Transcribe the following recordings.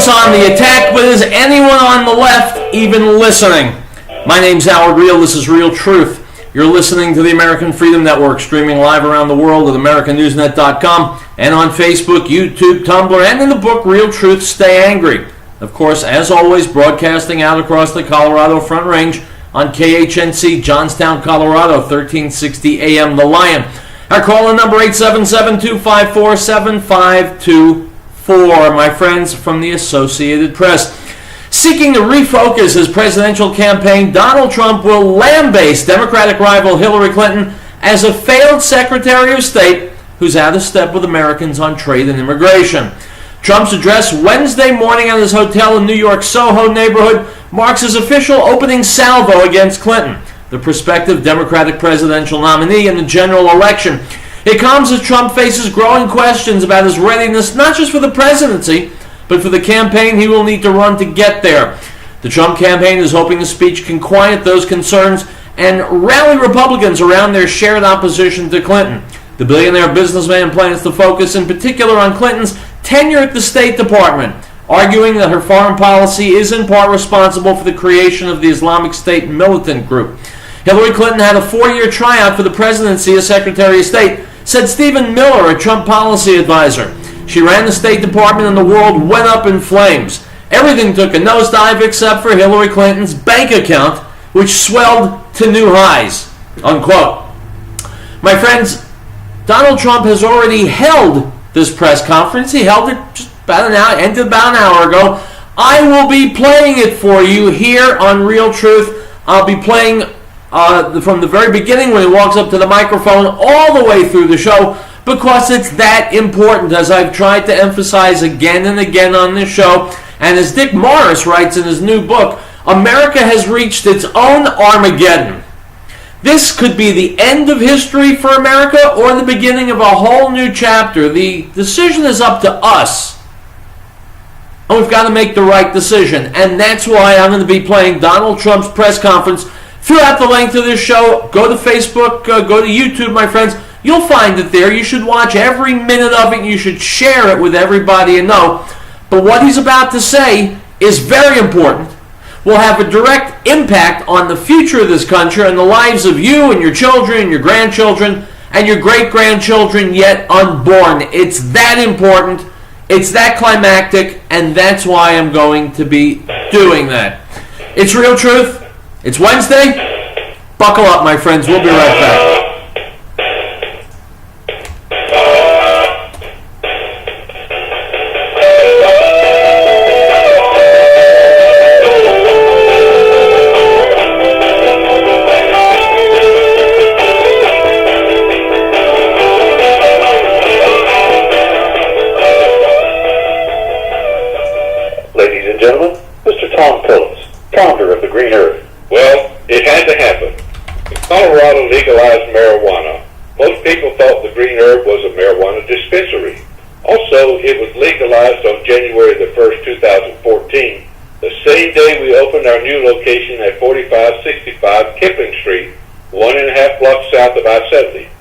on the attack, but is anyone on the left even listening? My name's Howard Riell. This is Real Truth. You're listening to the American Freedom Network, streaming live around the world at AmericanNewsNet.com and on Facebook, YouTube, Tumblr, and in the book Real Truth, Stay Angry. Of course, as always, broadcasting out across the Colorado Front Range on KHNC, Johnstown, Colorado, 1360 AM The Lion. Our call-in number 877-254-7524. My friends from the Associated Press. Seeking to refocus his presidential campaign, Donald Trump will lambaste Democratic rival Hillary Clinton as a failed Secretary of State who's out of step with Americans on trade and immigration. Trump's address Wednesday morning at his hotel in New York's Soho neighborhood marks his official opening salvo against Clinton, the prospective Democratic presidential nominee in the general election. It comes as Trump faces growing questions about his readiness not just for the presidency, but for the campaign he will need to run to get there. The Trump campaign is hoping the speech can quiet those concerns and rally Republicans around their shared opposition to Clinton. The billionaire businessman plans to focus in particular on Clinton's tenure at the State Department, arguing that her foreign policy is in part responsible for the creation of the Islamic State militant group. Hillary Clinton had a 4-year tryout for the presidency as Secretary of State, said Stephen Miller, a Trump policy advisor. She ran the State Department and the world went up in flames. Everything took a nosedive except for Hillary Clinton's bank account, which swelled to new highs, unquote. My friends, Donald Trump has already held this press conference. He held it just about an hour ago. I will be playing it for you here on Real Truth. I'll be playing from the very beginning when he walks up to the microphone all the way through the show, because it's that important, as I've tried to emphasize again and again on this show. And as Dick Morris writes in his new book, America has reached its own Armageddon. This could be the end of history for America or the beginning of a whole new chapter. The decision is up to us. And we've got to make the right decision. And that's why I'm going to be playing Donald Trump's press conference throughout the length of this show. Go to Facebook, go to YouTube, my friends. You'll find it there. You should watch every minute of it. You should share it with everybody you know. But what he's about to say is very important. Will have a direct impact on the future of this country and the lives of you and your children and your grandchildren and your great-grandchildren yet unborn. It's that important. It's that climactic, and that's why I'm going to be doing that. It's Real Truth. It's Wednesday. Buckle up, my friends. We'll be right back. Colorado legalized marijuana. Most people thought the green herb was a marijuana dispensary. Also, it was legalized on January the 1st, 2014, the same day we opened our new location at 4565 Kipling Street, 1.5 blocks south of I-70.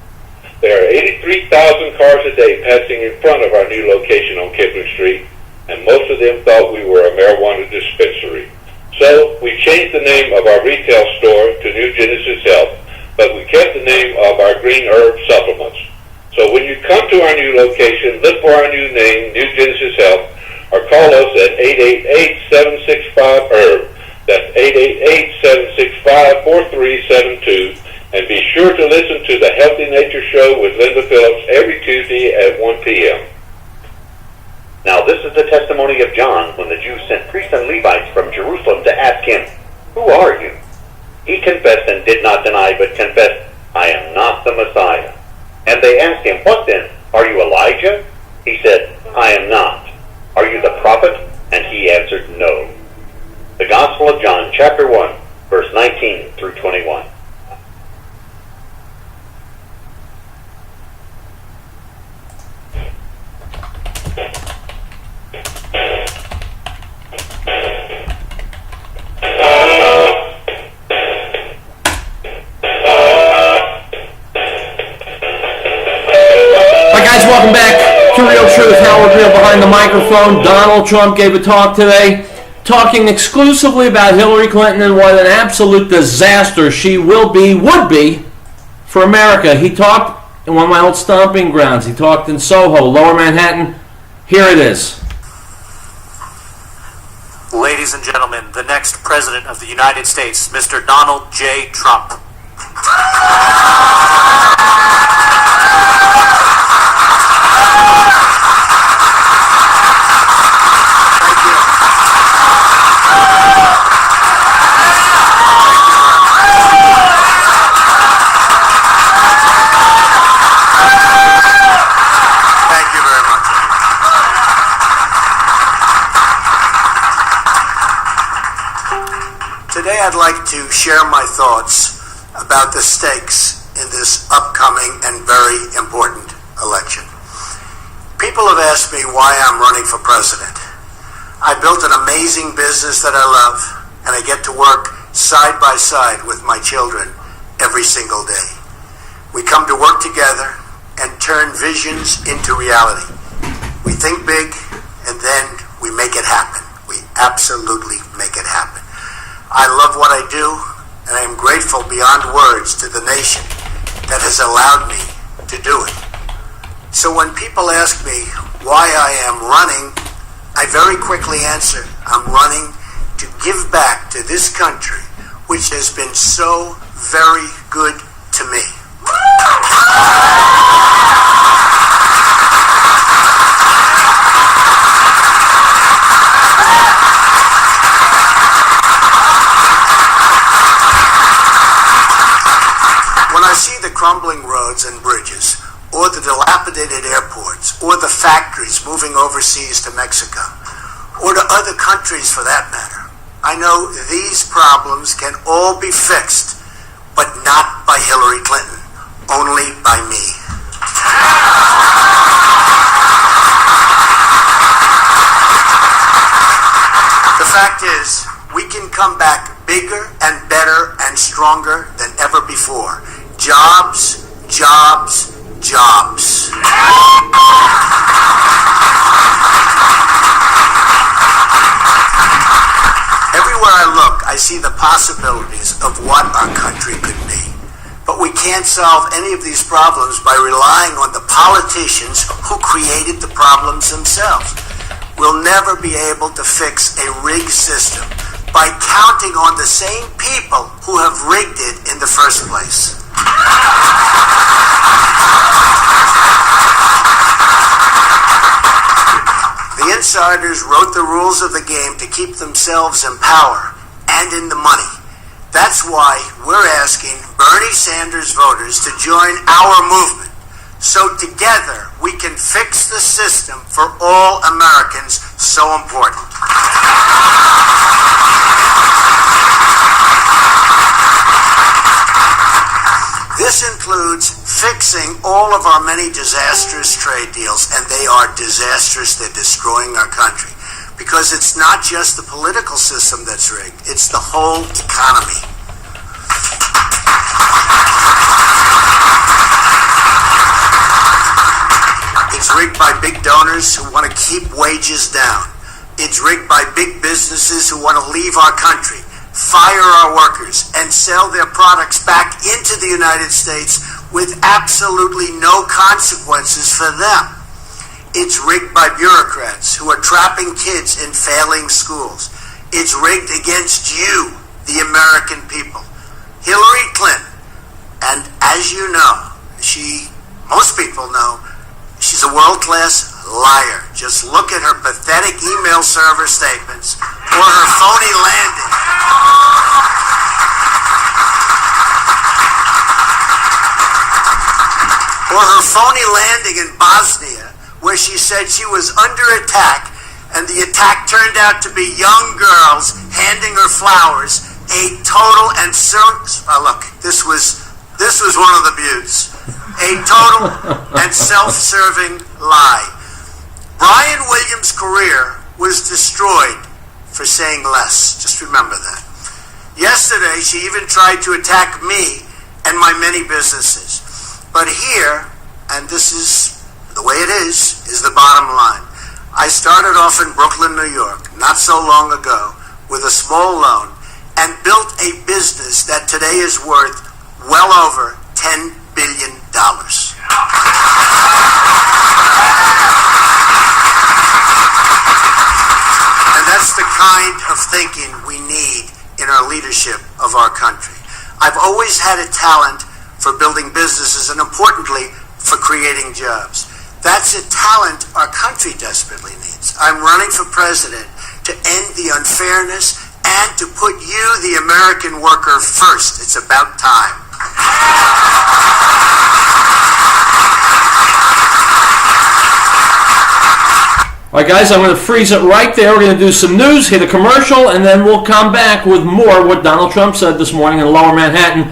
There are 83,000 cars a day passing in front of our new location on Kipling Street, and most of them thought we were a marijuana dispensary. So we changed the name of our retail store to New Genesis Health, but we kept the name of our green herb supplements. So when you come to our new location, look for our new name, New Genesis Health, or call us at 888-765-HERB. That's 888-765-4372. And be sure to listen to the Healthy Nature Show with Linda Phillips every Tuesday at 1 p.m. Now this is the testimony of John when the Jews sent priests and Levites from Jerusalem to ask him, "Who are you?" He confessed and did not deny, but confessed, "I am not the Messiah." And they asked him, "What then? Are you Elijah?" He said, "I am not." "Are you the prophet?" And he answered, "No." The Gospel of John, chapter 1, verse 19 through 21. with Howard Riell behind the microphone. Donald Trump gave a talk today talking exclusively about Hillary Clinton and what an absolute disaster she would be for America. He talked in one of my old stomping grounds. He talked in Soho, Lower Manhattan. Here it is. Ladies and gentlemen, the next President of the United States, Mr. Donald J. Trump. Today I'd like to share my thoughts about the stakes in this upcoming and very important election. People have asked me why I'm running for president. I built an amazing business that I love, and I get to work side by side with my children every single day. We come to work together and turn visions into reality. We think big, and then we make it happen. We absolutely make it happen. I love what I do, and I am grateful beyond words to the nation that has allowed me to do it. So when people ask me why I am running, I very quickly answer, I'm running to give back to this country, which has been so very good to me. Crumbling roads and bridges, or the dilapidated airports, or the factories moving overseas to Mexico, or to other countries for that matter. I know these problems can all be fixed, but not by Hillary Clinton, only by me. The fact is, we can come back bigger and better and stronger than ever before. Jobs, jobs, jobs. Everywhere I look, I see the possibilities of what our country could be. But we can't solve any of these problems by relying on the politicians who created the problems themselves. We'll never be able to fix a rigged system by counting on the same people who have rigged it in the first place. The insiders wrote the rules of the game to keep themselves in power and in the money. That's why we're asking Bernie Sanders voters to join our movement, so together we can fix the system for all Americans so important. This includes fixing all of our many disastrous trade deals, and they are disastrous. They're destroying our country. Because it's not just the political system that's rigged, it's the whole economy. It's rigged by big donors who want to keep wages down. It's rigged by big businesses who want to leave our country, fire our workers, and sell their products back into the United States with absolutely no consequences for them. It's rigged by bureaucrats who are trapping kids in failing schools. It's rigged against you, the American people. Hillary Clinton, and as you know, most people know, she's a world-class liar. Just look at her pathetic email server statements or her phony landing. Or her phony landing in Bosnia, where she said she was under attack, and the attack turned out to be young girls handing her flowers. A total and look, this was one of the beauties. A total and self-serving lie. Brian Williams' career was destroyed for saying less. Just remember that. Yesterday, she even tried to attack me and my many businesses. But here, and this is the way it is the bottom line. I started off in Brooklyn, New York, not so long ago, with a small loan, and built a business that today is worth well over $10 billion. And that's the kind of thinking we need in our leadership of our country. I've always had a talent for building businesses and, importantly, for creating jobs. That's a talent our country desperately needs. I'm running for president to end the unfairness and to put you, the American worker, first. It's about time. All right, guys, I'm going to freeze it right there. We're going to do some news, hit a commercial, and then we'll come back with more what Donald Trump said this morning in Lower Manhattan.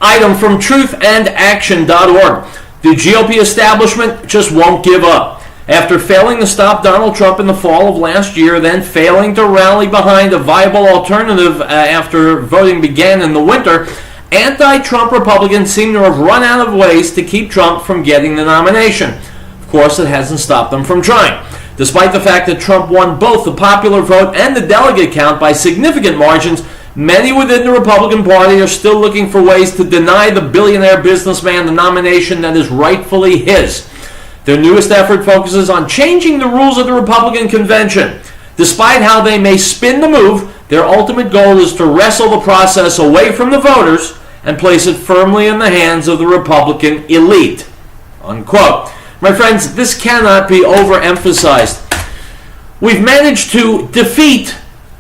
Item from truthandaction.org. The GOP establishment just won't give up. After failing to stop Donald Trump in the fall of last year, then failing to rally behind a viable alternative after voting began in the winter, anti-Trump Republicans seem to have run out of ways to keep Trump from getting the nomination. Of course, it hasn't stopped them from trying. Despite the fact that Trump won both the popular vote and the delegate count by significant margins, many within the Republican Party are still looking for ways to deny the billionaire businessman the nomination that is rightfully his. Their newest effort focuses on changing the rules of the Republican convention. Despite how they may spin the move, their ultimate goal is to wrestle the process away from the voters and place it firmly in the hands of the Republican elite. Unquote. My friends, this cannot be overemphasized. We've managed to defeat,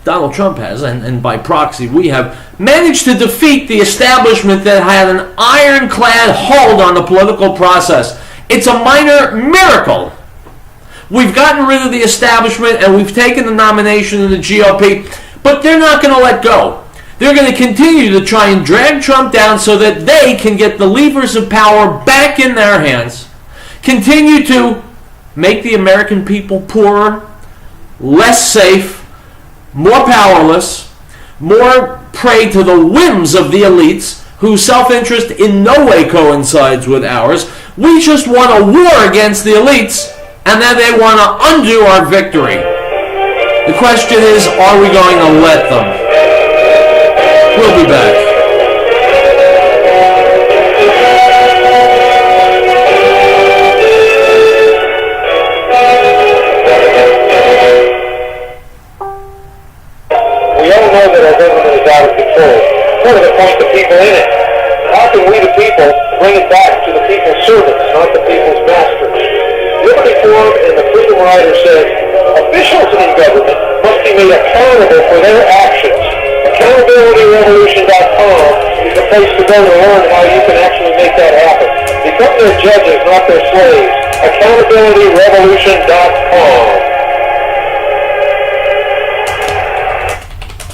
Donald Trump has, and by proxy we have, managed to defeat the establishment that had an ironclad hold on the political process. It's a minor miracle. We've gotten rid of the establishment and we've taken the nomination of the GOP, but they're not going to let go. They're going to continue to try and drag Trump down so that they can get the levers of power back in their hands, continue to make the American people poorer, less safe, more powerless, more prey to the whims of the elites whose self-interest in no way coincides with ours. We just won a war against the elites, and then they want to undo our victory. The question is, are we going to let them? We'll be back. We all know that our government is out of control. What are the point the people in it? How can we, the people, bring it back to the people's servants, not the people's masters? Liberty Forum and the Freedom Rider says officials in government must be made accountable for their actions. AccountabilityRevolution.com is the place to go to learn how you can actually make that happen. Become their judges, not their slaves. AccountabilityRevolution.com.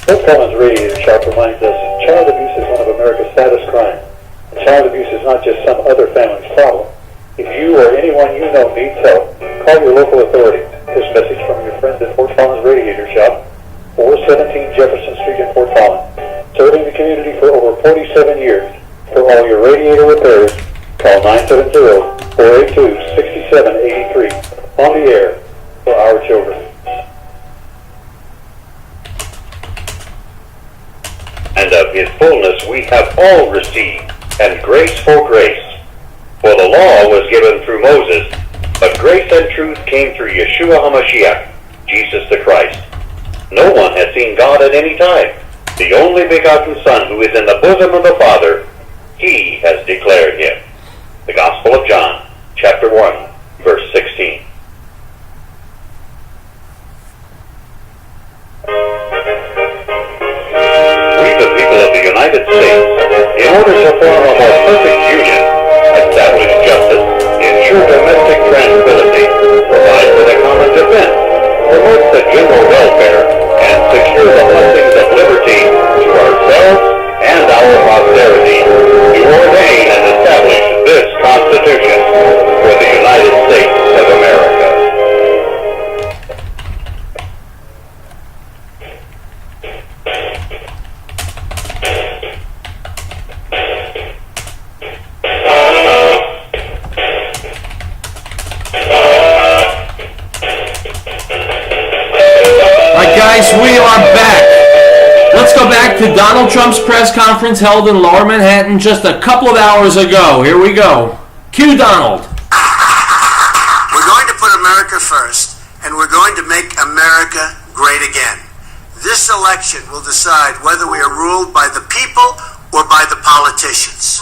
Fort Collins Radiator Shop reminds us child abuse is one of America's saddest crimes. And child abuse is not just some other family's problem. If you or anyone you know needs help, call your local authorities. This message from your friends at Fort Collins Radiator Shop, 417 Jefferson Street in Fort Collins. Serving the community for over 47 years. For all your radiator repairs, call 970-482-6783. On the air for our children. And of his fullness we have all received, and grace for grace. For the law was given through Moses, but grace and truth came through Yeshua HaMashiach, Jesus the Christ. No one has seen God at any time. The only begotten Son, who is in the bosom of the Father, he has declared him. The Gospel of John, chapter 1, verse 16. We, the people of the United States, in order to form a more perfect union, establish justice, ensure domestic tranquility, provide for the common defense, promote the general welfare, and secure the blessings of liberty to ourselves and our posterity, do ordain and establish this Constitution for the United nice. We are back. Let's go back to Donald Trump's press conference held in Lower Manhattan just a couple of hours ago. Here we go. Cue Donald. We're going to put America first, and we're going to make America great again. This election will decide whether we are ruled by the people or by the politicians.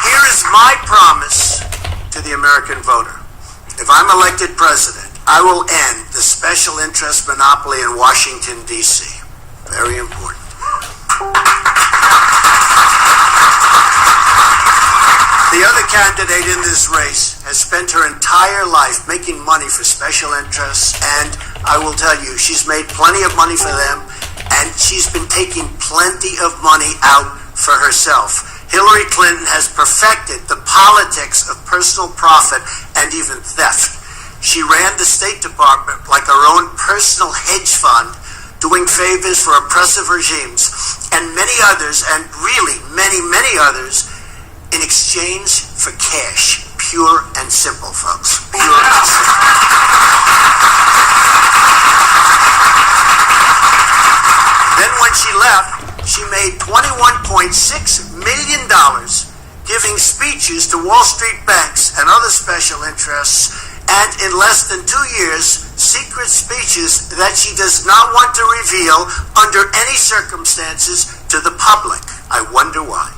Here is my promise to the American voter. If I'm elected president, I will end the special interest monopoly in Washington, D.C. Very important. The other candidate in this race has spent her entire life making money for special interests, and I will tell you, she's made plenty of money for them, and she's been taking plenty of money out for herself. Hillary Clinton has perfected the politics of personal profit and even theft. She ran the State Department like her own personal hedge fund, doing favors for oppressive regimes, and many others, and really many, many others, in exchange for cash. Pure and simple, folks. Pure and simple. Then when she left, she made $21.6 million giving speeches to Wall Street banks and other special interests, and in less than 2 years, secret speeches that she does not want to reveal under any circumstances to the public. I wonder why.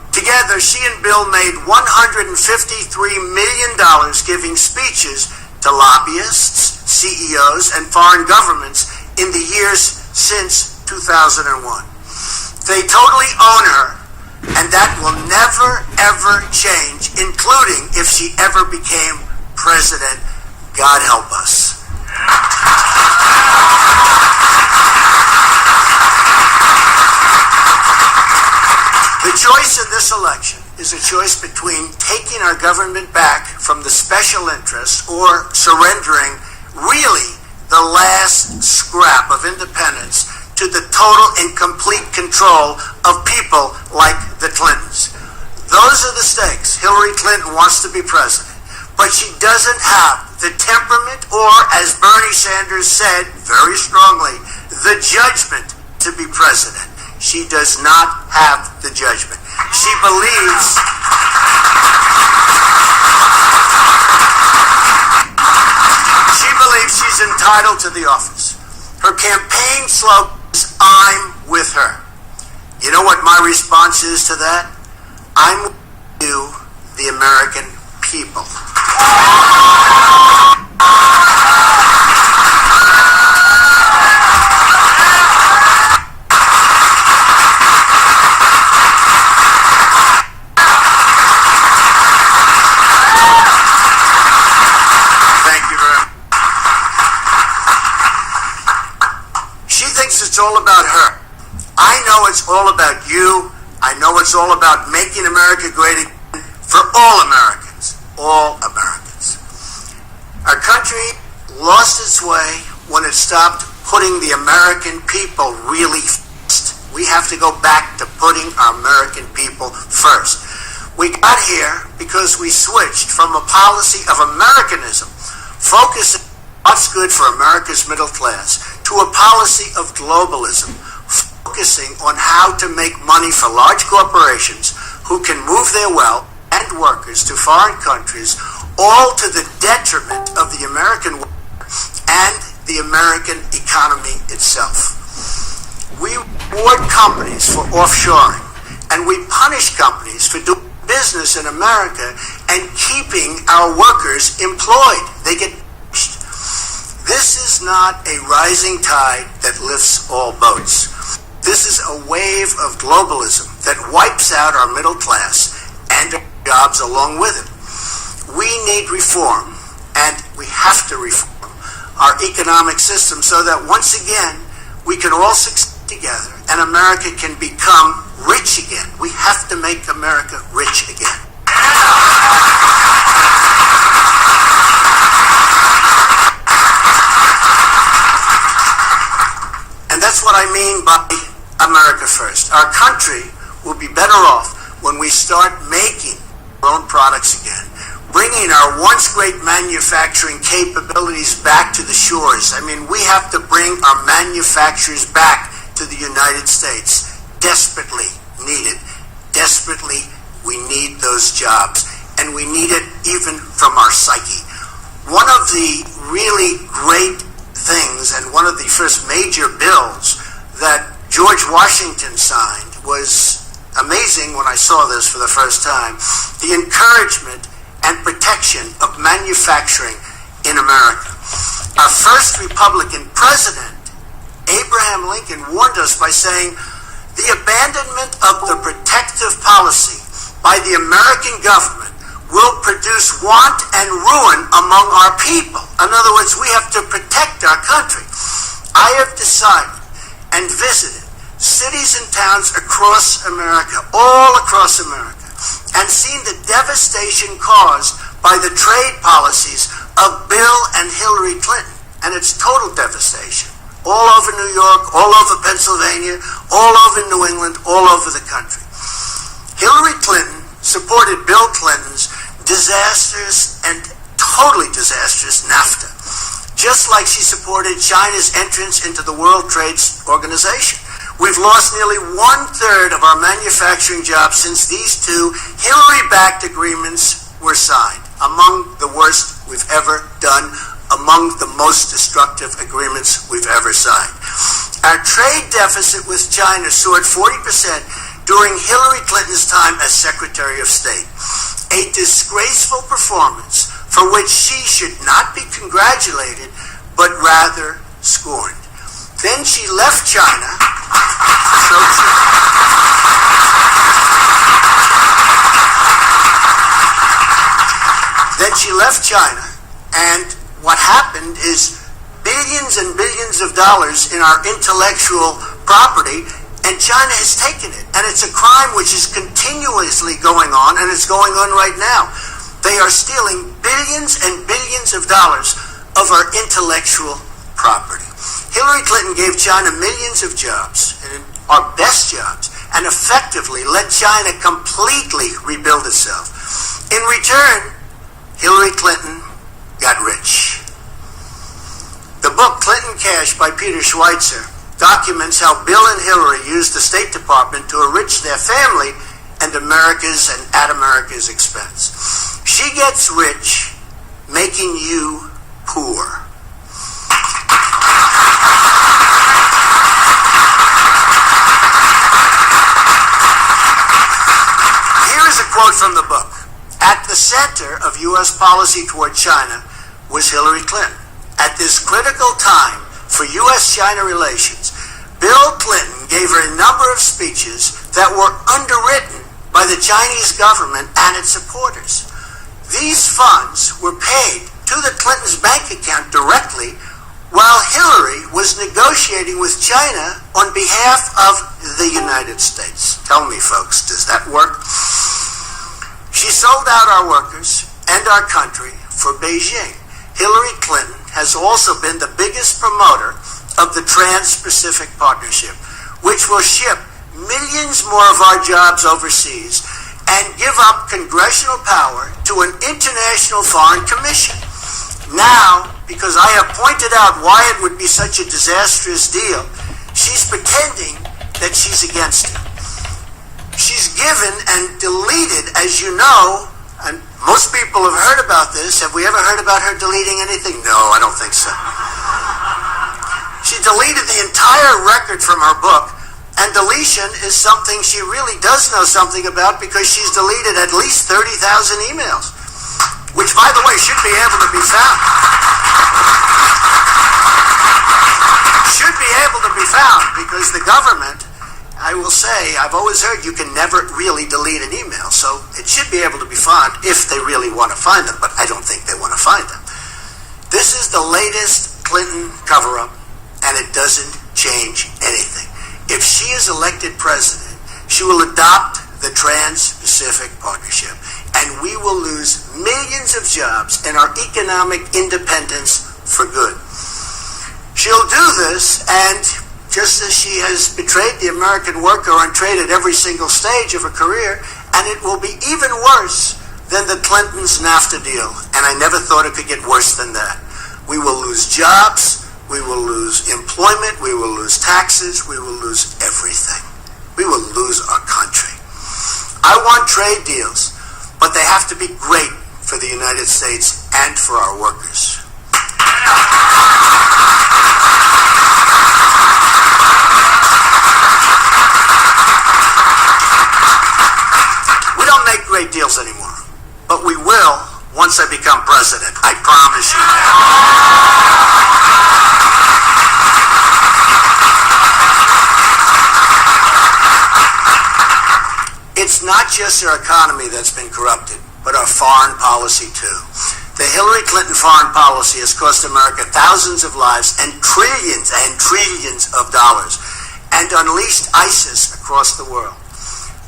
Together, she and Bill made $153 million giving speeches to lobbyists, CEOs, and foreign governments in the years since 2001. They totally own her, and that will never, ever change, including if she ever became president. God help us. The choice in this election is a choice between taking our government back from the special interests or surrendering really the last scrap of independence to the total and complete control of people like the Clintons. Those are the stakes. Hillary Clinton wants to be president, but she doesn't have the temperament or, as Bernie Sanders said very strongly, the judgment to be president. She does not have the judgment. She believes she's entitled to the office. Her campaign slogan is, "I'm with her." You know what my response is to that? I'm with you, the American people. It's all about her. I know it's all about you. I know it's all about making America great again for all Americans. All Americans. Our country lost its way when it stopped putting the American people really first. We have to go back to putting our American people first. We got here because we switched from a policy of Americanism, focusing on what's good for America's middle class, to a policy of globalism, focusing on how to make money for large corporations who can move their wealth and workers to foreign countries, all to the detriment of the American worker and the American economy itself. We reward companies for offshoring, and we punish companies for doing business in America and keeping our workers employed. They get punished. This is not a rising tide that lifts all boats. This is a wave of globalism that wipes out our middle class and our jobs along with it. We need reform, and we have to reform our economic system so that once again we can all succeed together and America can become rich again. We have to make America rich again. And that's what I mean by America first. Our country will be better off when we start making own products again, bringing our once great manufacturing capabilities back to the shores. I mean, we have to bring our manufacturers back to the United States. Desperately needed. Desperately, we need those jobs. And we need it even from our psyche. One of the really great things, and one of the first major bills that George Washington signed, was amazing when I saw this for the first time, the encouragement and protection of manufacturing in America. Our first Republican president, Abraham Lincoln, warned us by saying, the abandonment of the protective policy by the American government will produce want and ruin among our people. In other words, we have to protect our country. I have decided and visited cities and towns across America, all across America, and seen the devastation caused by the trade policies of Bill and Hillary Clinton. And it's total devastation. All over New York, all over Pennsylvania, all over New England, all over the country. Hillary Clinton supported Bill Clinton's disastrous and totally disastrous NAFTA, just like she supported China's entrance into the World Trade Organization. We've lost nearly 1/3 of our manufacturing jobs since these two Hillary-backed agreements were signed, among the worst we've ever done, among the most destructive agreements we've ever signed. Our trade deficit with China soared 40% during Hillary Clinton's time as Secretary of State, a disgraceful performance for which she should not be congratulated, but rather scorned. Then she left China. Then she left China, and what happened is billions and billions of dollars in our intellectual property, and China has taken it. And it's a crime which is continuously going on, and it's going on right now. They are stealing billions and billions of dollars of our intellectual property. Hillary Clinton gave China millions of jobs, and our best jobs, and effectively let China completely rebuild itself. In return, Hillary Clinton got rich. The book Clinton Cash by Peter Schweitzer documents how Bill and Hillary used the State Department to enrich their family and at America's expense. She gets rich, making you poor. Here is a quote from the book. At the center of U.S. policy toward China was Hillary Clinton. At this critical time for U.S.-China relations, Bill Clinton gave her a number of speeches that were underwritten by the Chinese government and its supporters. These funds were paid to the Clintons' bank account directly, while Hillary was negotiating with China on behalf of the United States. Tell me, folks, does that work? She sold out our workers and our country for Beijing. Hillary Clinton has also been the biggest promoter of the Trans-Pacific Partnership, which will ship millions more of our jobs overseas and give up congressional power to an international foreign commission. Now, because I have pointed out why it would be such a disastrous deal, she's pretending that she's against it. She's given and deleted, as you know, and most people have heard about this. Have we ever heard about her deleting anything? No, I don't think so. She deleted the entire record from her book, and deletion is something she really does know something about because she's deleted at least 30,000 emails, which, by the way, should be able to be found. Should be able to be found because the government, I will say, I've always heard you can never really delete an email, so it should be able to be found if they really want to find them, but I don't think they want to find them. This is the latest Clinton cover-up, and it doesn't change anything. If she is elected president, she will adopt the Trans-Pacific Partnership, and we will lose millions of jobs and our economic independence for good. She'll do this, and just as she has betrayed the American worker on trade at every single stage of her career, and it will be even worse than the Clintons' NAFTA deal, and I never thought it could get worse than that. We will lose jobs, we will lose employment, we will lose taxes, we will lose everything. We will lose our country. I want trade deals, but they have to be great for the United States and for our workers. We don't make great deals anymore, but we will once I become president. I promise you that. It's not just our economy that's been corrupted, but our foreign policy too. The Hillary Clinton foreign policy has cost America thousands of lives and trillions of dollars, and unleashed ISIS across the world.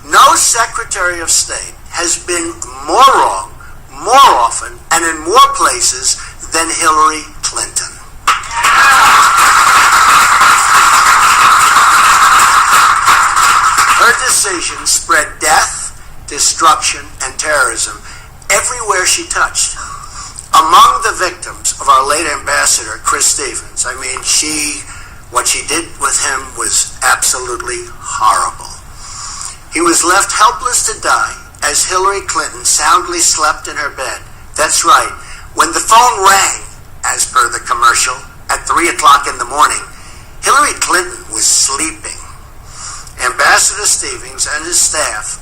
No Secretary of State has been more wrong, more often, and in more places than Hillary Clinton. Her decisions spread death, destruction, and terrorism everywhere she touched. Among the victims of our late ambassador, Chris Stevens, what she did with him was absolutely horrible. He was left helpless to die as Hillary Clinton soundly slept in her bed. That's right. When the phone rang, as per the commercial, at 3 o'clock in the morning, Hillary Clinton was sleeping. Ambassador Stevens and his staff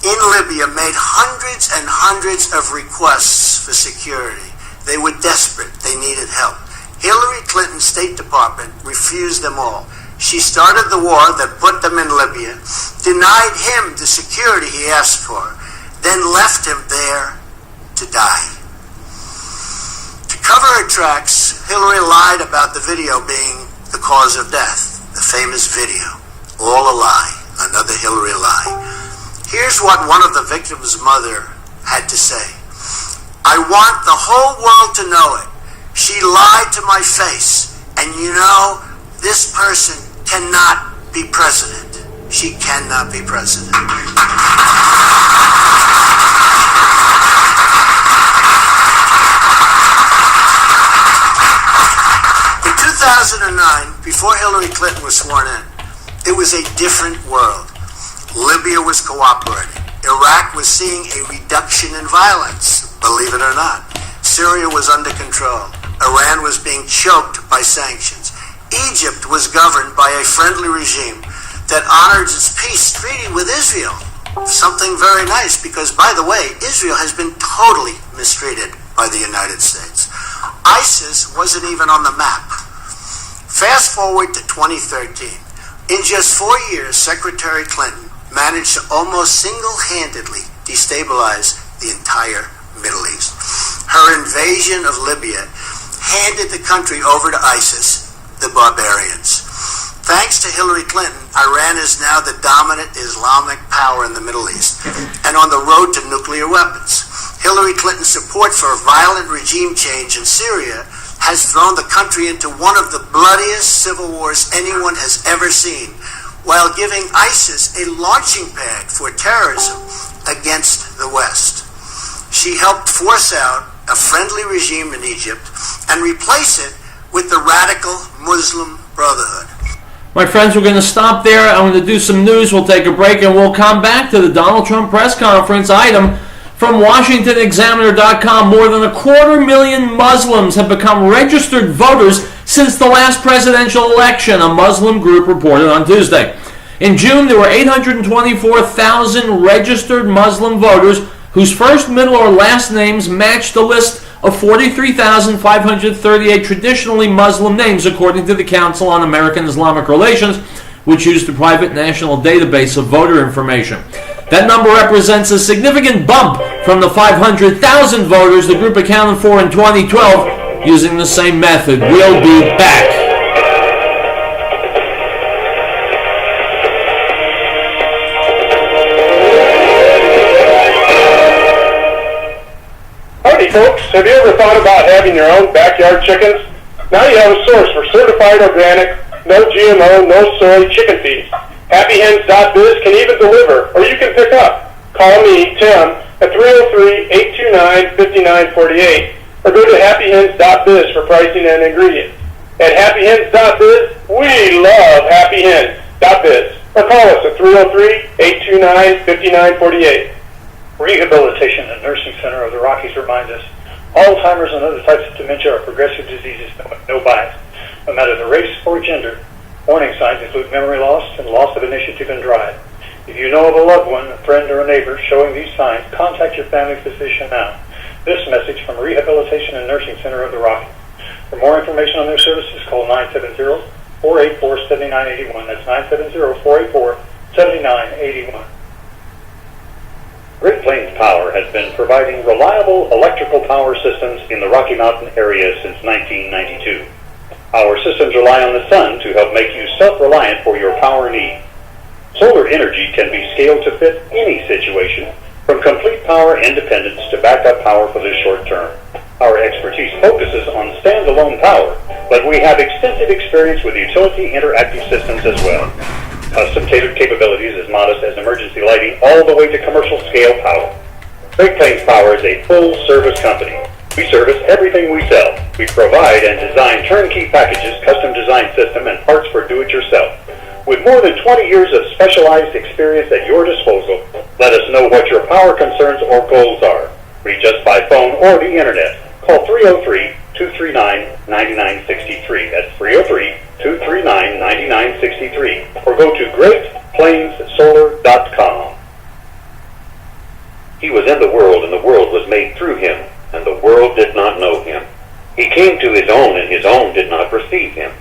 in Libya made hundreds and hundreds of requests for security. They were desperate. They needed help. Hillary Clinton's State Department refused them all. She started the war that put them in Libya, denied him the security he asked for, then left him there to die. To cover her tracks, Hillary lied about the video being the cause of death, the famous video. All a lie, another Hillary lie. Here's what one of the victim's mother had to say. I want the whole world to know it. She lied to my face. And you know, this person cannot be president. She cannot be president. In 2009, before Hillary Clinton was sworn in, it was a different world. Libya was cooperating. Iraq was seeing a reduction in violence, believe it or not. Syria was under control. Iran was being choked by sanctions. Egypt was governed by a friendly regime that honored its peace treaty with Israel. Something very nice because, by the way, Israel has been totally mistreated by the United States. ISIS wasn't even on the map. Fast forward to 2013. In just 4 years, Secretary Clinton managed to almost single-handedly destabilize the entire Middle East. Her invasion of Libya handed the country over to ISIS, the barbarians. Thanks to Hillary Clinton, Iran is now the dominant Islamic power in the Middle East and on the road to nuclear weapons. Hillary Clinton's support for a violent regime change in Syria has thrown the country into one of the bloodiest civil wars anyone has ever seen, while giving ISIS a launching pad for terrorism against the West. She helped force out a friendly regime in Egypt and replace it with the radical Muslim Brotherhood. My friends, we're going to stop there. I'm going to do some news. We'll take a break, and we'll come back to the Donald Trump press conference item from WashingtonExaminer.com. More than 250,000 Muslims have become registered voters since the last presidential election, a Muslim group reported on Tuesday. In June, there were 824,000 registered Muslim voters whose first, middle, or last names matched the list of 43,538 traditionally Muslim names, according to the Council on American Islamic Relations, which used a private national database of voter information. That number represents a significant bump from the 500,000 voters the group accounted for in 2012 using the same method. We'll be back. Howdy folks, have you ever thought about having your own backyard chickens? Now you have a source for certified organic, no GMO, no soy chicken feed. HappyHens.biz can even deliver, or you can pick up. Call me, Tim, at 303-829-5948 or go to happyhens.biz for pricing and ingredients. At happyhens.biz, we love happyhens.biz. Or call us at 303-829-5948. Rehabilitation and Nursing Center of the Rockies reminds us Alzheimer's and other types of dementia are progressive diseases, no bias. No matter the race or gender, warning signs include memory loss and loss of initiative and drive. If you know of a loved one, a friend, or a neighbor showing these signs, contact your family physician now. This message from Rehabilitation and Nursing Center of the Rockies. For more information on their services, call 970-484-7981. That's 970-484-7981. Great Plains Power has been providing reliable electrical power systems in the Rocky Mountain area since 1992. Our systems rely on the sun to help make you self-reliant for your power needs. Solar energy can be scaled to fit any situation, from complete power independence to backup power for the short term. Our expertise focuses on standalone power, but we have extensive experience with utility interactive systems as well. Custom-tailored capabilities as modest as emergency lighting all the way to commercial scale power. Great Plains Power is a full-service company. We service everything we sell. We provide and design turnkey packages, custom design system, and parts for do-it-yourself. With more than 20 years of specialized experience at your disposal, let us know what your power concerns or goals are. Reach us by phone or the internet. Call 303-239-9963. That's 303-239-9963. Or go to GreatPlainsSolar.com. He was in the world, and the world was made through him, and the world did not know him. He came to his own, and his own did not receive him.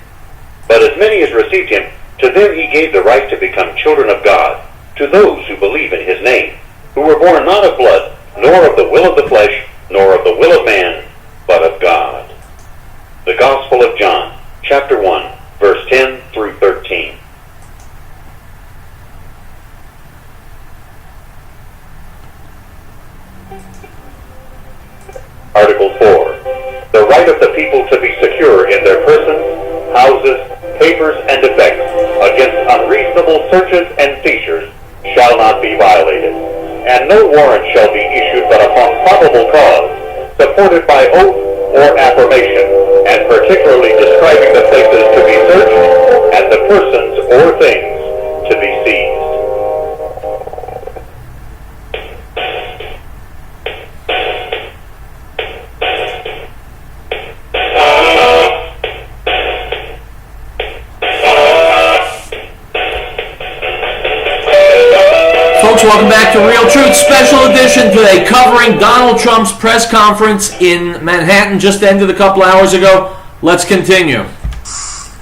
But as many as received him, to them he gave the right to become children of God, to those who believe in his name, who were born not of blood, nor of the will of the flesh, nor of the will of man, but of God. The Gospel of John, chapter 1, verse 10 through 13. Article 4. The right of the people to be secure in their persons, houses, papers, and effects against unreasonable searches and seizures shall not be violated, and no warrant shall be issued but upon probable cause, supported by oath or affirmation, and particularly describing the places to be searched and the persons or things to be seized. Welcome back to Real Truth Special Edition today, covering Donald Trump's press conference in Manhattan just ended a couple hours ago. Let's continue.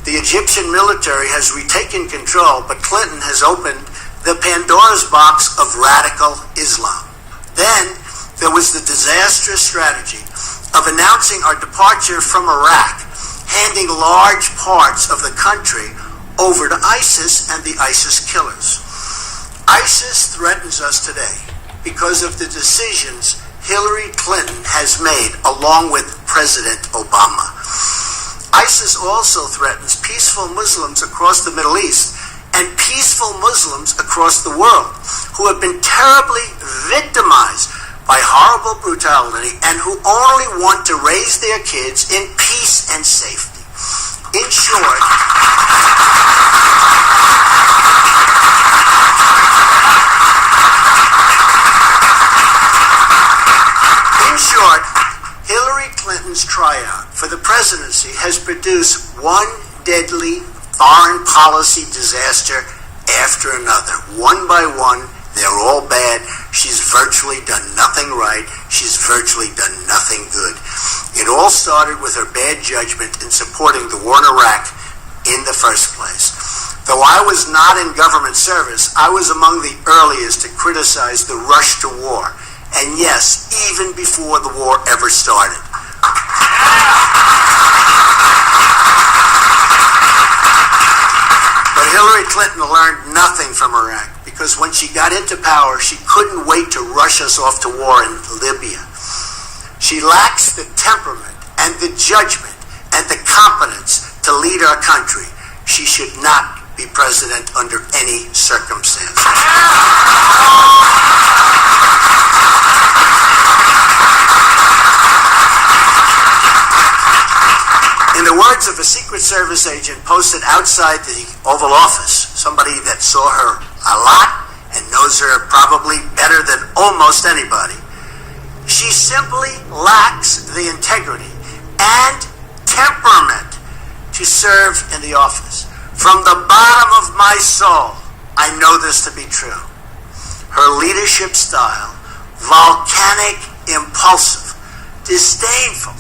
The Egyptian military has retaken control, but Clinton has opened the Pandora's box of radical Islam. Then there was the disastrous strategy of announcing our departure from Iraq, handing large parts of the country over to ISIS and the ISIS killers. ISIS threatens us today because of the decisions Hillary Clinton has made along with President Obama. ISIS also threatens peaceful Muslims across the Middle East and peaceful Muslims across the world who have been terribly victimized by horrible brutality and who only want to raise their kids in peace and safety. In short, Hillary Clinton's tryout for the presidency has produced one deadly foreign policy disaster after another. One by one, they're all bad. She's virtually done nothing right. She's virtually done nothing good. It all started with her bad judgment in supporting the war in Iraq in the first place. Though I was not in government service, I was among the earliest to criticize the rush to war. And yes, even before the war ever started. But Hillary Clinton learned nothing from Iraq, because when she got into power, she couldn't wait to rush us off to war in Libya. She lacks the temperament and the judgment and the competence to lead our country. She should not be president under any circumstances. In the words of a Secret Service agent posted outside the Oval Office, somebody that saw her a lot and knows her probably better than almost anybody, she simply lacks the integrity and temperament to serve in the office. From the bottom of my soul, I know this to be true. Her leadership style, volcanic, impulsive, disdainful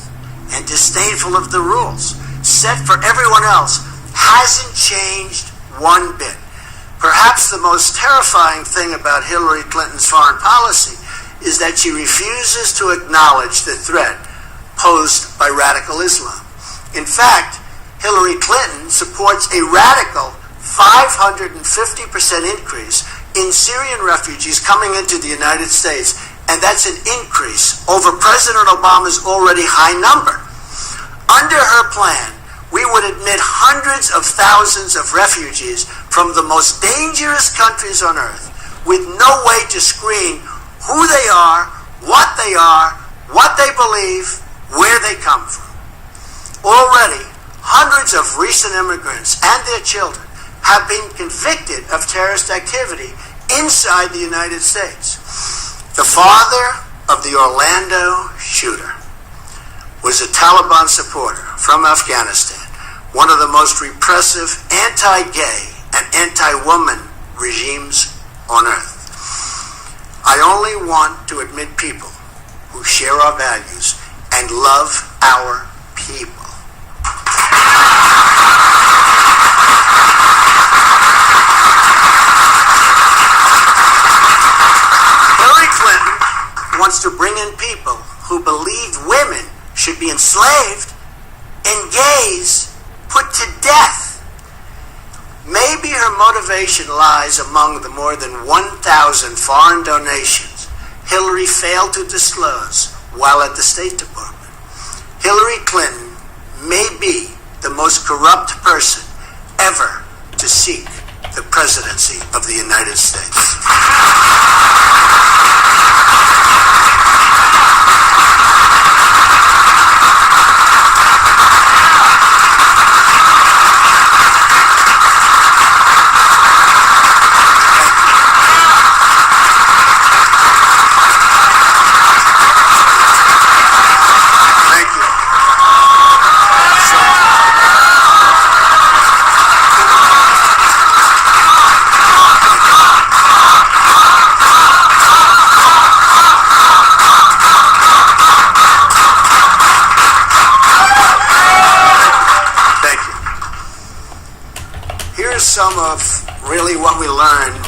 of the rules set for everyone else, hasn't changed one bit. Perhaps the most terrifying thing about Hillary Clinton's foreign policy is that she refuses to acknowledge the threat posed by radical Islam. In fact, Hillary Clinton supports a radical 550% increase in Syrian refugees coming into the United States, and that's an increase over President Obama's already high number. Under her plan, we would admit hundreds of thousands of refugees from the most dangerous countries on earth with no way to screen who they are, what they believe, where they come from. Already, hundreds of recent immigrants and their children have been convicted of terrorist activity inside the United States. The father of the Orlando shooter was a Taliban supporter from Afghanistan, one of the most repressive anti-gay and anti-woman regimes on earth. I only want to admit people who share our values and love our people. Hillary Clinton wants to bring in people who believe women should be enslaved and gays put to death. Maybe her motivation lies among the more than 1,000 foreign donations Hillary failed to disclose while at the State Department. Hillary Clinton may be the most corrupt person ever to seek the presidency of the United States. Some of really what we learned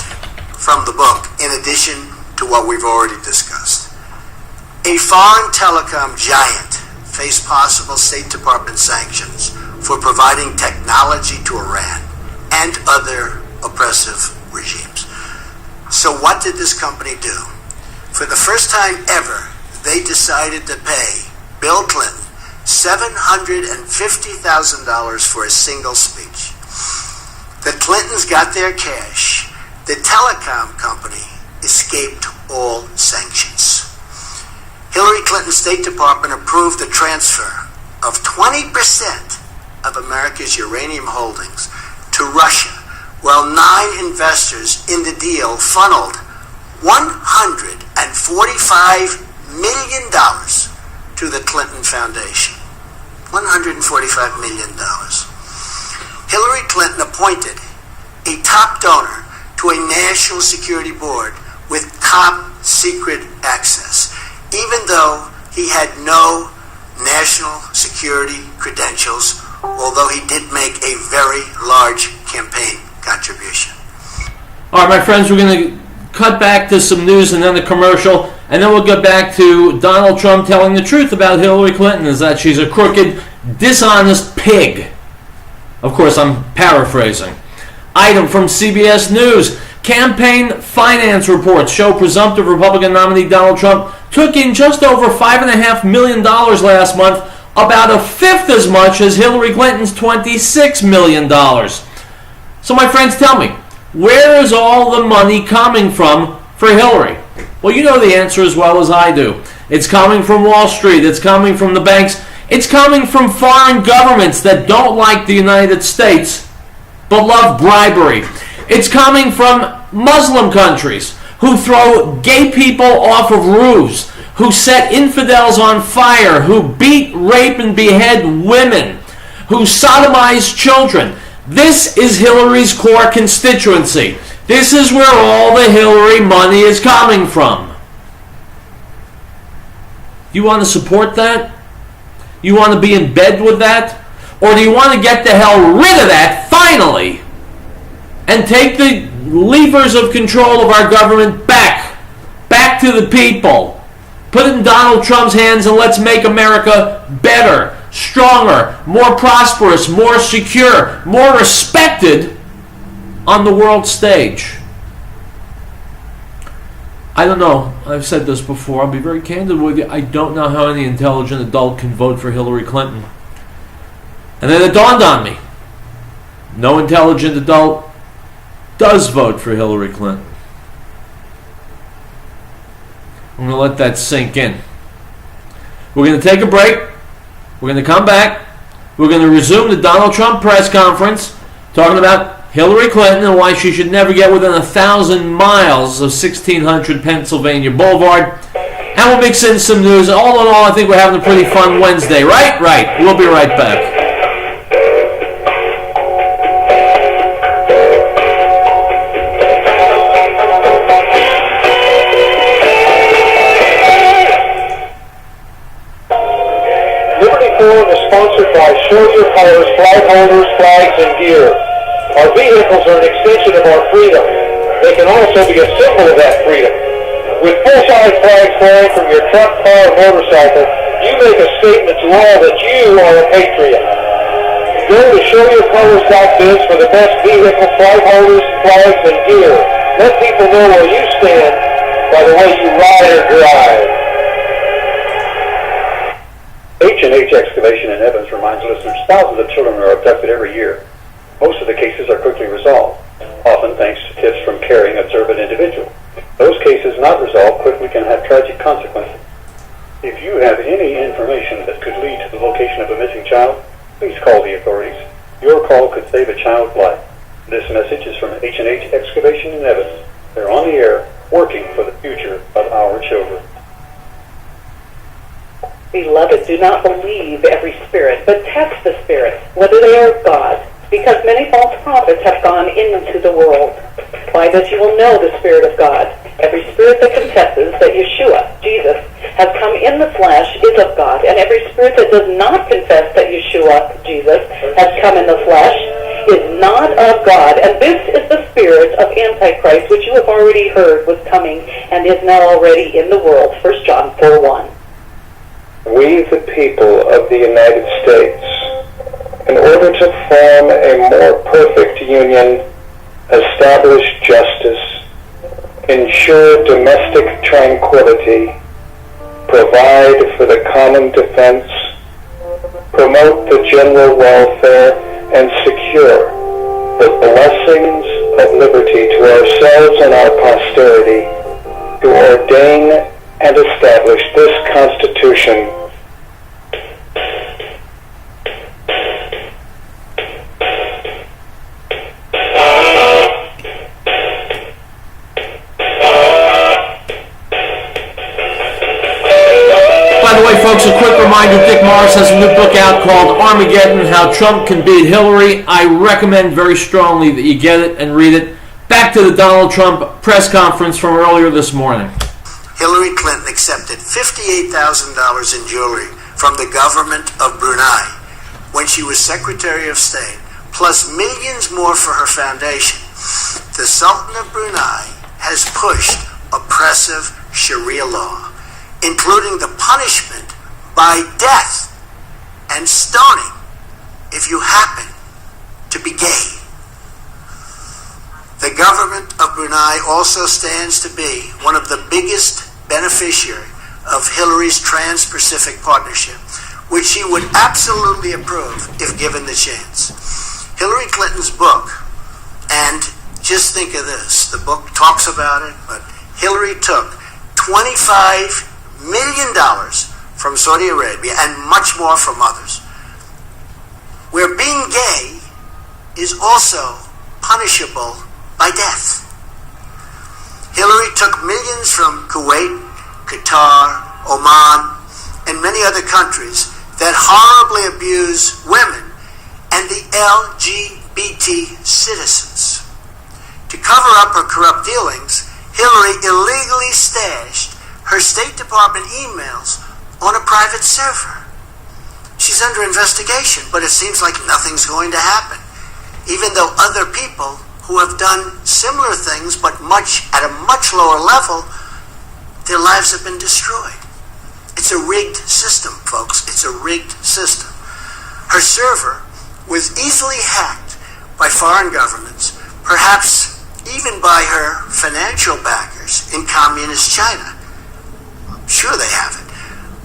from the book, in addition to what we've already discussed. A foreign telecom giant faced possible State Department sanctions for providing technology to Iran and other oppressive regimes. So what did this company do? For the first time ever, they decided to pay Bill Clinton $750,000 for a single speech. The Clintons got their cash. The telecom company escaped all sanctions. Hillary Clinton's State Department approved the transfer of 20% of America's uranium holdings to Russia, while 9 investors in the deal funneled $145 million to the Clinton Foundation. $145 million. Hillary Clinton appointed a top donor to a national security board with top secret access, even though he had no national security credentials, although he did make a very large campaign contribution. All right, my friends, we're going to cut back to some news and then the commercial, and then we'll get back to Donald Trump telling the truth about Hillary Clinton, is that she's a crooked, dishonest pig. Of course, I'm paraphrasing. Item from CBS News. Campaign finance reports show presumptive Republican nominee Donald Trump took in just over $5.5 million last month, about a fifth as much as Hillary Clinton's $26 million. So my friends, tell me, where is all the money coming from for Hillary? Well, you know the answer as well as I do. It's coming from Wall Street. It's coming from the banks. It's coming from foreign governments that don't like the United States but love bribery. It's coming from Muslim countries who throw gay people off of roofs, who set infidels on fire, who beat, rape, and behead women, who sodomize children. This is Hillary's core constituency. This is where all the Hillary money is coming from. You want to support that? You want to be in bed with that? Or do you want to get the hell rid of that, finally, and take the levers of control of our government back to the people? Put it in Donald Trump's hands and let's make America better, stronger, more prosperous, more secure, more respected on the world stage. I don't know. I've said this before. I'll be very candid with you. I don't know how any intelligent adult can vote for Hillary Clinton. And then it dawned on me. No intelligent adult does vote for Hillary Clinton. I'm going to let that sink in. We're going to take a break. We're going to come back. We're going to resume the Donald Trump press conference talking about Hillary Clinton and why she should never get within 1,000 miles of 1600 Pennsylvania Boulevard. And we'll mix in some news. All in all, I think we're having a pretty fun Wednesday, right? Right. We'll be right back. Liberty Forum is sponsored by Show Your Colors, flag holders, flags, and gear. Our vehicles are an extension of our freedom. They can also be a symbol of that freedom. With full-size flags flying from your truck, car, or motorcycle, you make a statement to all that you are a patriot. Go to showyourcolors.biz for the best vehicle, flag holders, flags, and gear. Let people know where you stand by the way you ride or drive. H&H Excavation in Evans reminds listeners thousands of children are abducted every year. Most of the cases are quickly resolved, often thanks to tips from caring, observant individuals. Those cases not resolved quickly can have tragic consequences. If you have any information that could lead to the location of a missing child, please call the authorities. Your call could save a child's life. This message is from H&H Excavation in Evans. They're on the air, working for the future of our children. Beloved, do not believe every spirit, but test the spirits, whether they are of God, because many false prophets have gone into the world. By this you will know the Spirit of God. Every spirit that confesses that Yeshua, Jesus, has come in the flesh is of God, and every spirit that does not confess that Yeshua, Jesus, has come in the flesh is not of God. And this is the spirit of Antichrist, which you have already heard was coming and is now already in the world. 1 John 4:1. We, the people of the United States, in order to form a more perfect union, establish justice, ensure domestic tranquility, provide for the common defense, promote the general welfare, and secure the blessings of liberty to ourselves and our posterity, to ordain and establish this Constitution folks, a quick reminder, Dick Morris has a new book out called Armageddon, How Trump Can Beat Hillary. I recommend very strongly that you get it and read it. Back to the Donald Trump press conference from earlier this morning. Hillary Clinton accepted $58,000 in jewelry from the government of Brunei when she was Secretary of State, plus millions more for her foundation. The Sultan of Brunei has pushed oppressive Sharia law, including the punishment by death and stoning if you happen to be gay. The government of Brunei also stands to be one of the biggest beneficiaries of Hillary's Trans-Pacific Partnership, which she would absolutely approve if given the chance. Hillary Clinton's book, And just think of this. The book talks about it, but Hillary took $25 million from Saudi Arabia and much more from others, where being gay is also punishable by death. Hillary took millions from Kuwait, Qatar, Oman, and many other countries that horribly abuse women and the LGBT citizens. To cover up her corrupt dealings, Hillary illegally stashed her State Department emails on a private server. She's under investigation, but it seems like nothing's going to happen, even though other people who have done similar things but at a much lower level, their lives have been destroyed. It's a rigged system, folks. It's a rigged system. Her server was easily hacked by foreign governments, perhaps even by her financial backers in communist China. I'm sure they have it,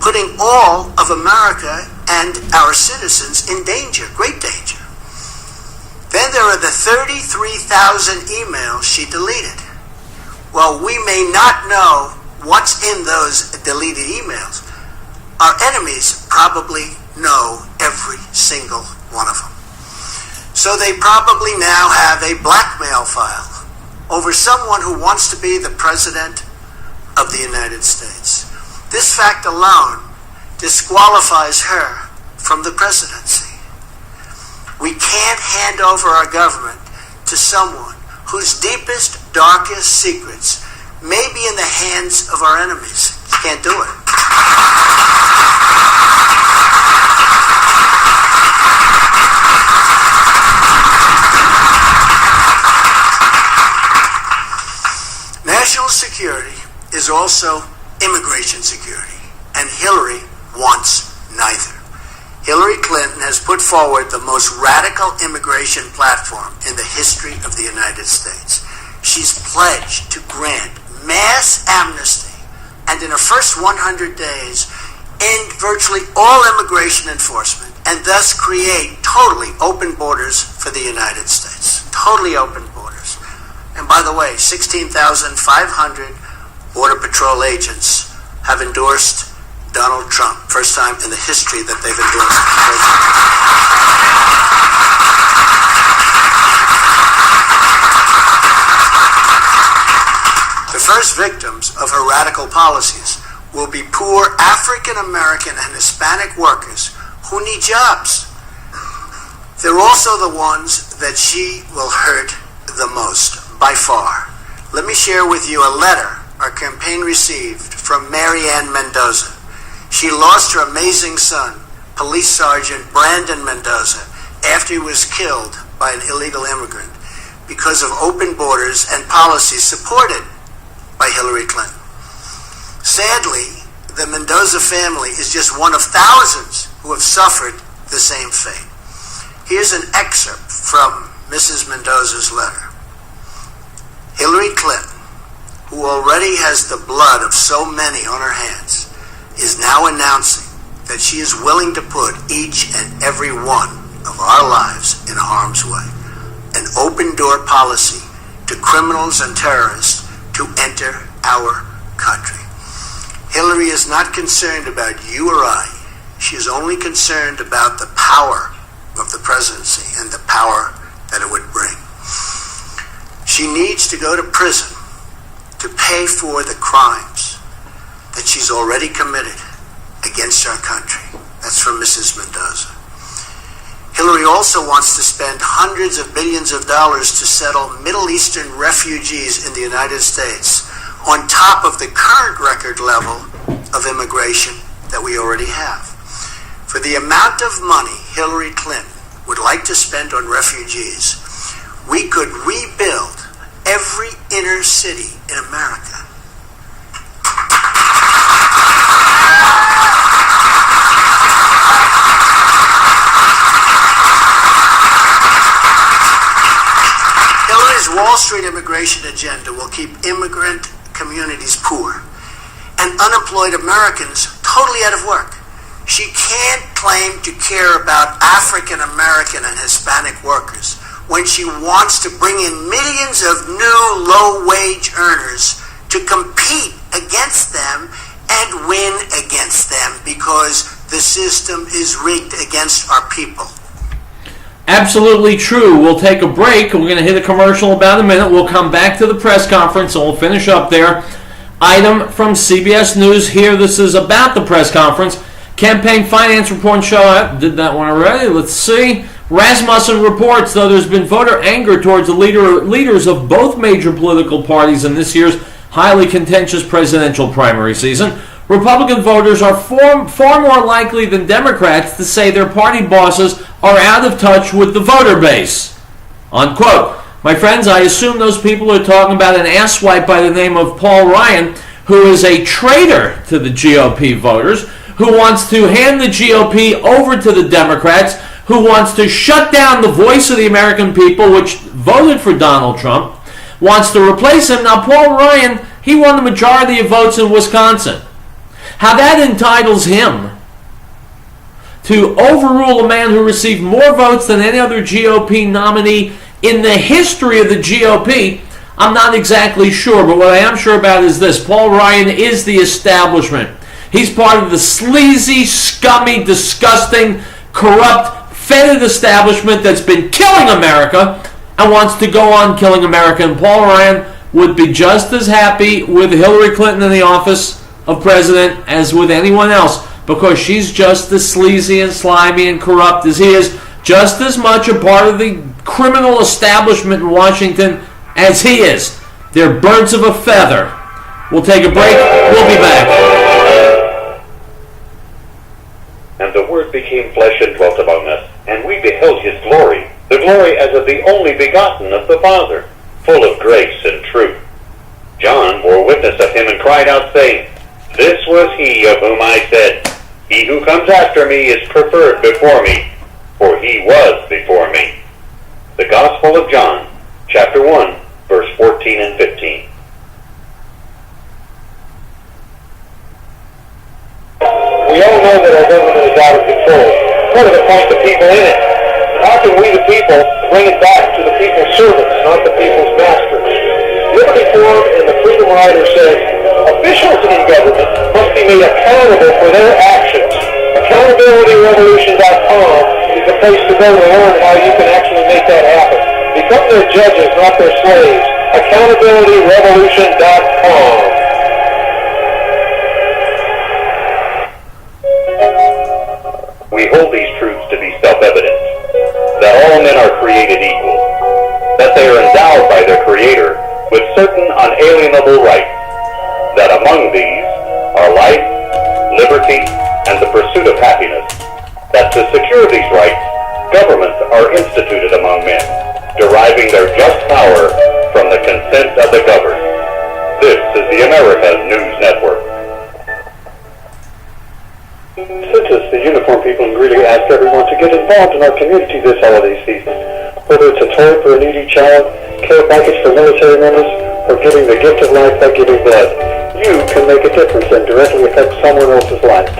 putting all of America and our citizens in danger, great danger. Then there are the 33,000 emails she deleted. While we may not know what's in those deleted emails, our enemies probably know every single one of them. So they probably now have a blackmail file over someone who wants to be the president of the United States. This fact alone disqualifies her from the presidency. We can't hand over our government to someone whose deepest, darkest secrets may be in the hands of our enemies. You can't do it. National security is also immigration security, and Hillary wants neither. Hillary Clinton has put forward the most radical immigration platform in the history of the United States. She's pledged to grant mass amnesty and in her first 100 days end virtually all immigration enforcement and thus create totally open borders for the United States. Totally open borders. And by the way, 16,500 Border Patrol agents have endorsed Donald Trump. First time in the history that they've endorsed the president. The first victims of her radical policies will be poor African American and Hispanic workers who need jobs. They're also the ones that she will hurt the most, by far. Let me share with you a letter our campaign received from Marianne Mendoza. She lost her amazing son, Police Sergeant Brandon Mendoza, after he was killed by an illegal immigrant because of open borders and policies supported by Hillary Clinton. Sadly, the Mendoza family is just one of thousands who have suffered the same fate. Here's an excerpt from Mrs. Mendoza's letter. Hillary Clinton, who already has the blood of so many on her hands, is now announcing that she is willing to put each and every one of our lives in harm's way. An open door policy to criminals and terrorists to enter our country. Hillary is not concerned about you or I. She is only concerned about the power of the presidency and the power that it would bring. She needs to go to prison to pay for the crimes that she's already committed against our country. That's from Mrs. Mendoza. Hillary also wants to spend hundreds of billions of dollars to settle Middle Eastern refugees in the United States on top of the current record level of immigration that we already have. For the amount of money Hillary Clinton would like to spend on refugees, we could rebuild every inner city in America. Hillary's Wall Street immigration agenda will keep immigrant communities poor and unemployed Americans totally out of work. She can't claim to care about African American and Hispanic workers when she wants to bring in millions of new low-wage earners to compete against them and win against them because the system is rigged against our people. Absolutely true. We'll take a break. We're going to hit a commercial in about a minute. We'll come back to the press conference and we'll finish up there. Item from CBS News here. This is about the press conference. Campaign finance report show. I did that one already. Let's see. Rasmussen reports, though there's been voter anger towards the leaders of both major political parties in this year's highly contentious presidential primary season, Republican voters are far more likely than Democrats to say their party bosses are out of touch with the voter base. Unquote. My friends, I assume those people are talking about an asswipe by the name of Paul Ryan, who is a traitor to the GOP voters, who wants to hand the GOP over to the Democrats, who wants to shut down the voice of the American people, which voted for Donald Trump, wants to replace him. Now, Paul Ryan, he won the majority of votes in Wisconsin. How that entitles him to overrule a man who received more votes than any other GOP nominee in the history of the GOP, I'm not exactly sure. But what I am sure about is this. Paul Ryan is the establishment. He's part of the sleazy, scummy, disgusting, corrupt, fetid establishment that's been killing America and wants to go on killing America. And Paul Ryan would be just as happy with Hillary Clinton in the office of president as with anyone else, because she's just as sleazy and slimy and corrupt as he is, just as much a part of the criminal establishment in Washington as he is. They're birds of a feather. We'll take a break. We'll be back. And the Word became flesh and dwelt among us, and we beheld his glory, the glory as of the only begotten of the Father, full of grace and truth. John bore witness of him and cried out, saying, This was he of whom I said, He who comes after me is preferred before me, for he was before me. The Gospel of John, chapter 1, verse 14 and 15. We all know that our government is out of control. What are the point the people in it? How can we, the people, bring it back to the people's servants, not the people's masters? Liberty Forum and the Freedom Rider says officials in government must be made accountable for their actions. AccountabilityRevolution.com is the place to go to learn how you can actually make that happen. Become their judges, not their slaves. AccountabilityRevolution.com. We hold these truths to be self-evident, that all men are created equal, that they are endowed by their Creator with certain unalienable rights, that among these are life, liberty, and the pursuit of happiness, that to secure these rights, governments are instituted among men, deriving their just power from the consent of the governed. This is the America News Network. Census, the uniform people in Greeley, asked everyone to get involved in our community this holiday season. Whether it's a toy for a needy child, care package for military members, or giving the gift of life by giving blood, you can make a difference and directly affect someone else's life.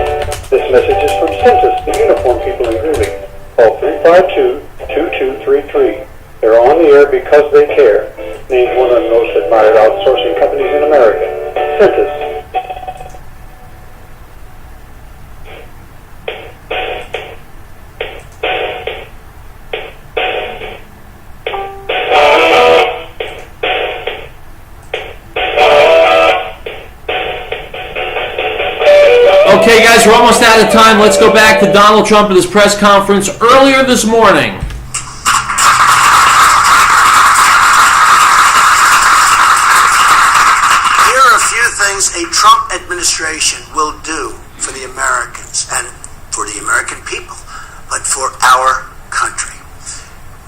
This message is from Census, the uniform people in Greeley. Call 352-2233. They're on the air because they care. Named one of the most admired outsourcing companies in America. Census. Okay, guys, we're almost out of time. Let's go back to Donald Trump at his press conference earlier this morning. Here are a few things a Trump administration will do for the Americans and for the American people, but for our country.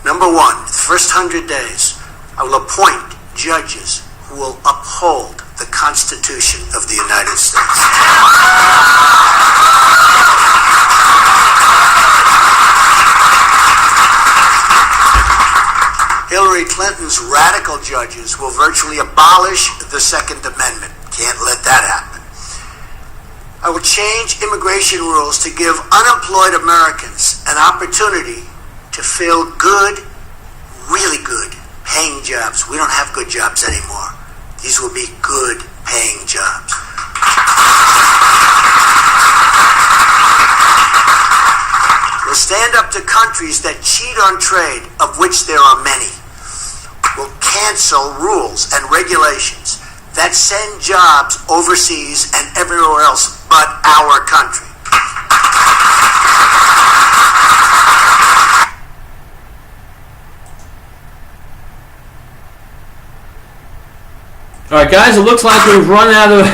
Number one, the first 100 days, I will appoint judges who will uphold the Constitution of the United States. Hillary Clinton's radical judges will virtually abolish the Second Amendment. Can't let that happen. I will change immigration rules to give unemployed Americans an opportunity to feel good, really good, paying jobs. We don't have good jobs anymore. These will be good paying jobs. We'll stand up to countries that cheat on trade, of which there are many. We'll cancel rules and regulations that send jobs overseas and everywhere else but our country. All right, guys, it looks like we've run out of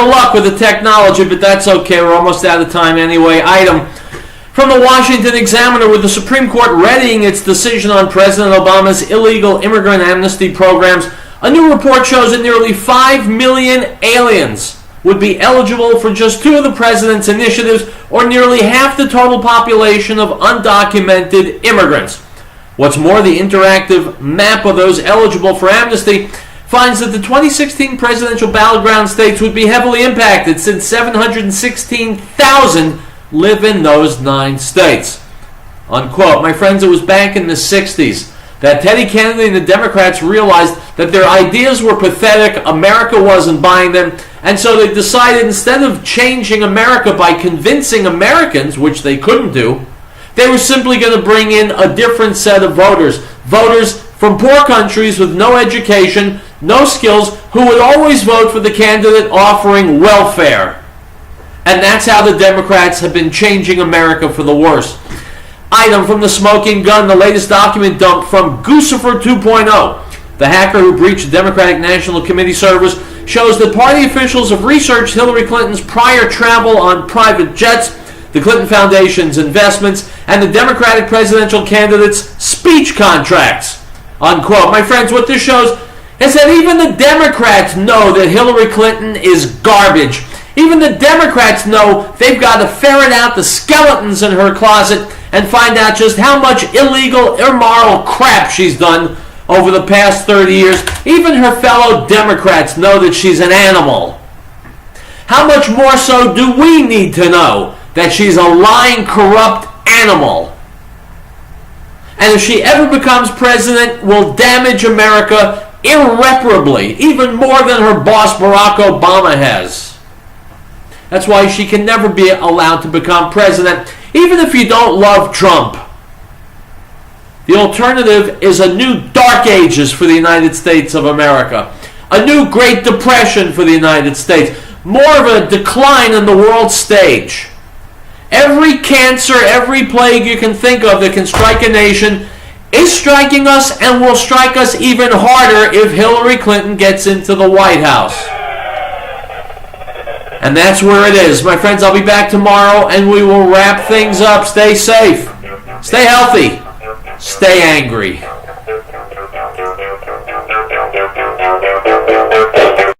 luck with the technology, but that's okay. We're almost out of time anyway. Item from the Washington Examiner: with the Supreme Court readying its decision on President Obama's illegal immigrant amnesty programs, a new report shows that nearly 5 million aliens would be eligible for just 2 of the president's initiatives, or nearly half the total population of undocumented immigrants. What's more, the interactive map of those eligible for amnesty finds that the 2016 presidential battleground states would be heavily impacted, since 716,000 live in those 9 states. Unquote. My friends, it was back in the 60s that Teddy Kennedy and the Democrats realized that their ideas were pathetic, America wasn't buying them, and so they decided, instead of changing America by convincing Americans, which they couldn't do, they were simply going to bring in a different set of voters. Voters from poor countries with no education, no skills, who would always vote for the candidate offering welfare. And that's how the Democrats have been changing America for the worse. Item from the Smoking Gun: the latest document dump from Guccifer 2.0. The hacker who breached the Democratic National Committee servers shows that party officials have researched Hillary Clinton's prior travel on private jets, the Clinton Foundation's investments, and the Democratic presidential candidate's speech contracts. Unquote. My friends, what this shows is that even the Democrats know that Hillary Clinton is garbage. Even the Democrats know they've got to ferret out the skeletons in her closet and find out just how much illegal, immoral crap she's done over the past 30 years. Even her fellow Democrats know that she's an animal. How much more so do we need to know that she's a lying, corrupt animal? And if she ever becomes president, will damage America irreparably, even more than her boss Barack Obama has. That's why she can never be allowed to become president, even if you don't love Trump. The alternative is a new dark ages for the United States of America, a new Great Depression for the United States, more of a decline in the world stage. Every cancer, every plague you can think of that can strike a nation is striking us, and will strike us even harder if Hillary Clinton gets into the White House. And that's where it is. My friends, I'll be back tomorrow and we will wrap things up. Stay safe. Stay healthy. Stay angry.